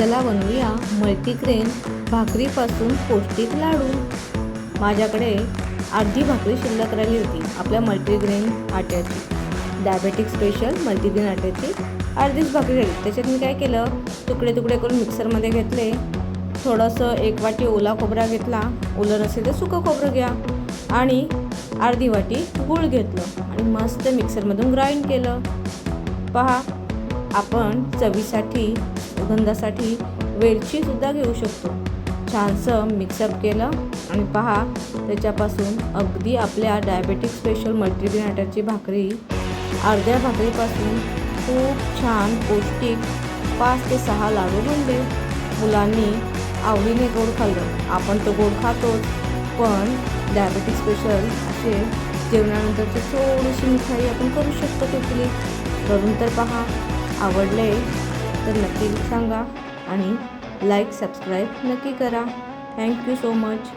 चला बनवूया मल्टीग्रेन भाकरीपासून पौष्टिक लाडू। माझ्याकडे अर्धी भाकरी शिल्लक राहिली होती आपल्या मल्टीग्रेन आट्याची, डायबेटिक स्पेशल मल्टीग्रेन आट्याची अर्धीच भाकरी राहिली। त्याच्यात मी काय केलं, तुकडे तुकडे करून मिक्सरमध्ये घेतले। थोडंसं 1 वाटी ओला खोबरा घेतला, ओलं नसेल तर सुकं खोबरं घ्या, आणि अर्धी वाटी गूळ घेतलं आणि मस्त मिक्सरमधून ग्राइंड केलं। पहा, आपण चवीसाठी सुगंधासाठी वेलचीसुद्धा घेऊ शकतो। छानसं मिक्सअप केलं आणि पहा, त्याच्यापासून अगदी आपल्या डायबेटिक स्पेशल मल्टीग्रेन आट्याची भाकरी, अर्ध्या भाकरीपासून खूप छान पौष्टिक 5 ते 6 लाडू बनले। मुलांनी आवडीने गोड खाल्लं। आपण तो गोड खातोच, पण डायबेटिक स्पेशल असे जेवणानंतरची थोडीशी मिठाई आपण करू शकतो टिपली करून। तर पहा, आवडले तर नक्की सांगा आणि लाईक सबस्क्राईब नक्की करा। Thank you so much.